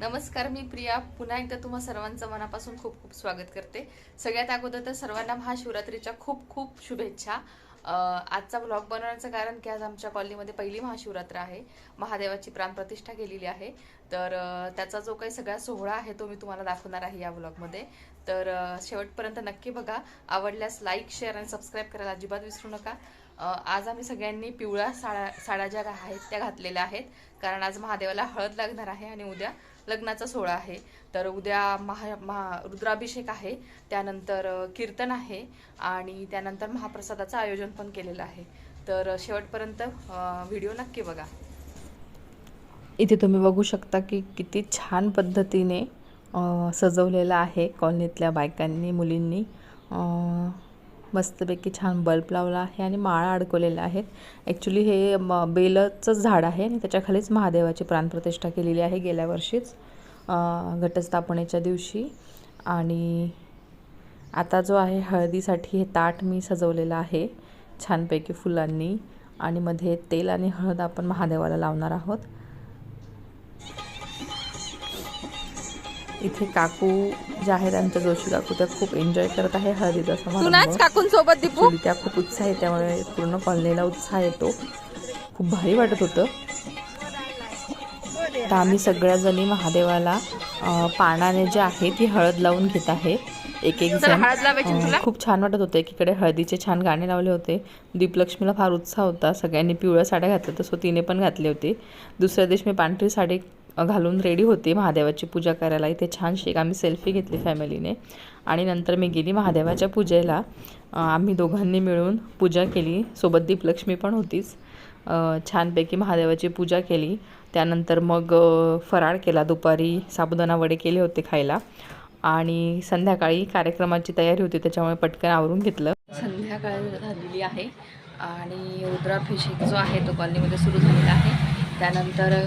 नमस्कार, मी प्रिया पुन्हा एकदा तुम्हा सर्वांचं मनापासून खूप खूप स्वागत करते. सगळ्यात अगोदर तर सर्वांना महाशिवरात्रीच्या खूप खूप शुभेच्छा. आजचा ब्लॉग बनवण्याचं कारण की आज आमच्या कॉलनीमध्ये पहिली महाशिवरात्र आहे. महादेवाची प्राणप्रतिष्ठा केलेली आहे. तर त्याचा जो काही सगळा सोहळा आहे तो मी तुम्हाला दाखवणार आहे या ब्लॉगमध्ये. तर शेवटपर्यंत नक्की बघा. आवडल्यास लाईक, शेअर आणि सबस्क्राईब करायला अजिबात विसरू नका. आज आम्ही सगळ्यांनी पिवळ्या साड्या ज्या आहेत त्या घातलेल्या आहेत, कारण आज महादेवाला हळद लागणार आहे आणि उद्या लग्नाचा सोहळा आहे. तर उद्या रुद्राभिषेक आहे, त्यानंतर कीर्तन आहे आणि त्यानंतर महाप्रसादाचं आयोजन पण केलेलं आहे. तर शेवटपर्यंत व्हिडिओ नक्की बघा. इथे तुम्ही बघू शकता की किती छान पद्धतीने सजवलेलं आहे कॉलनीतल्या बायकांनी, मुलींनी. मस्तपैकी छान बल्ब लावला आहे आणि माळा अडकवलेल्या आहेत. ॲक्च्युली हे बेलचं झाड आहे आणि त्याच्याखालीच महादेवाची प्राणप्रतिष्ठा केलेली आहे गेल्या वर्षीच घटस्थापनेच्या दिवशी. आणि आता जो आहे हळदीसाठी हे ताट मी सजवलेलं आहे छानपैकी फुलांनी आणि मध्ये तेल आणि हळद आपण महादेवाला लावणार आहोत. इथे काकू ज्या आहेत आमच्या जोशी काकू त्या खूप एन्जॉय करत आहे हळदीचा समारंभ. काकूंसोबत दीपू त्या खूप उत्साह आहे, त्यामुळे पूर्ण कॉलनीला उत्साह येतो. खूप भारी वाटत होतं. तर आम्ही सगळ्याजणी महादेवाला पानाने जे आहे ती हळद लावून घेत आहे एक एक जण. खूप छान वाटत होतं. एकीकडे हळदीचे छान गाणे लावले होते. दीपलक्ष्मीला फार उत्साह होता. सगळ्यांनी पिवळ्या साड्या घातल्या, तसं तिने पण घातली होती. दुसऱ्या दिवशी मी पांढरी साडी घालून रेडी होते महादेवाची पूजा करायला. इथे छानशी आम्ही सेल्फी घेतली फॅमिलीने आणि नंतर मी गेली महादेवाच्या पूजेला. आम्ही दोघांनी मिळून पूजा केली, सोबत दीपलक्ष्मी पण होतीच. छानपैकी महादेवाची पूजा केली. त्यानंतर मग फराळ केला. दुपारी साबुदाणा वडे केले होते खायला आणि संध्याकाळी कार्यक्रमाची तयारी होती, त्याच्यामुळे पटकन आवरून घेतलं. संध्याकाळ झालेली आहे आणि रुद्राभिषेक जो आहे तो कॉलनीमध्ये सुरू झालेला आहे. त्यानंतर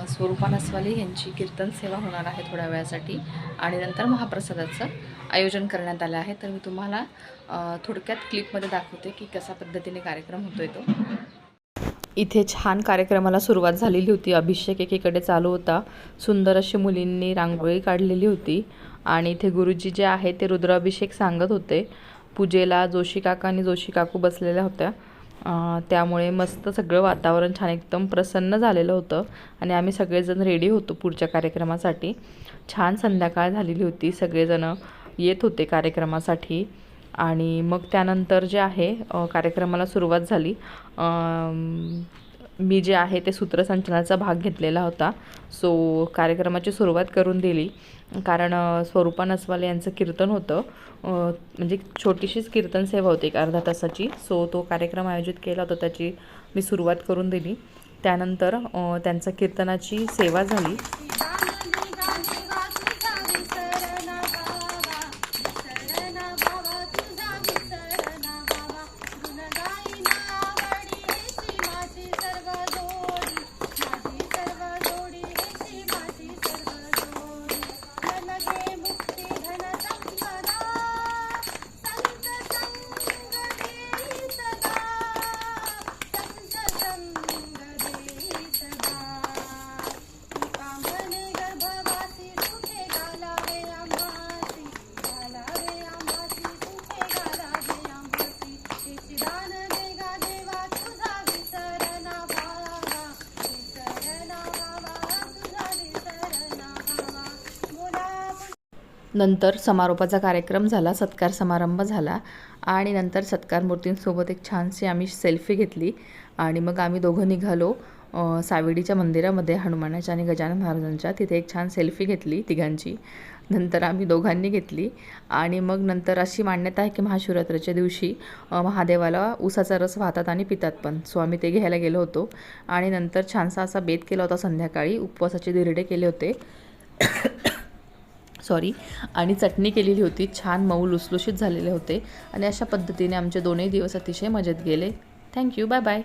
स्वरूपा नसवाले यांची कीर्तन सेवा होणार आहे थोड्या वेळासाठी आणि नंतर महाप्रसादाचं आयोजन करण्यात आलं आहे. तर मी तुम्हाला थोडक्यात क्लिपमध्ये दाखवते की कशा पद्धतीने कार्यक्रम होतोय तो. इथे छान कार्यक्रमाला सुरुवात झालेली होती. अभिषेक एकीकडे चालू होता. सुंदर अशी मुलींनी रांगोळी काढलेली होती आणि इथे गुरुजी जे आहे ते रुद्राभिषेक सांगत होते. पूजेला जोशी काका आणि जोशी काकू बसलेल्या होत्या, त्यामुळे मस्त सगळं वातावरण छान एकदम प्रसन्न झालेलं होतं आणि आम्ही सगळेजण रेडी होतो पुढच्या कार्यक्रमासाठी. छान संध्याकाळ झालेली होती. सगळेजण येत होते कार्यक्रमासाठी आणि मग त्यानंतर जे आहे कार्यक्रमाला सुरुवात झाली. मी जे आहे ते सूत्रसंचलनाचा भाग घेतलेला होता. सो कार्यक्रमाची सुरुवात करून दिली, कारण स्वरूपा नसवाले यांचं कीर्तन होतं. म्हणजे छोटीशीच कीर्तन सेवा होती, एक अर्धा तासाची. सो तो कार्यक्रम आयोजित केला होता, त्याची मी सुरुवात करून दिली. त्यानंतर त्यांचा कीर्तनाची सेवा झाली. नंतर समारोपाचा कार्यक्रम झाला, सत्कार समारंभ झाला आणि नंतर सत्कार मूर्तींसोबत एक छानशी आम्ही सेल्फी घेतली आणि मग आम्ही दोघं निघालो सावेडीच्या मंदिरामध्ये, हनुमानाच्या आणि गजानन महाराजांच्या. तिथे एक छान सेल्फी घेतली तिघांची. नंतर आम्ही दोघांनी घेतली आणि मग नंतर अशी मान्यता आहे की महाशिवरात्रीच्या दिवशी महादेवाला उसाचा रस वाहतात आणि पितात पण. सो आम्ही ते घ्यायला गेलो होतो आणि नंतर छानसा असा बेत केला होता संध्याकाळी. उपवासाचे धिरडे केले होते आणि चटणी केलेली होती. छान मऊ लुसलुशीत झालेले होते आणि अशा पद्धतीने आमचे दोनही दिवस अतिशय मजेत गेले. थँक्यू. Bye bye.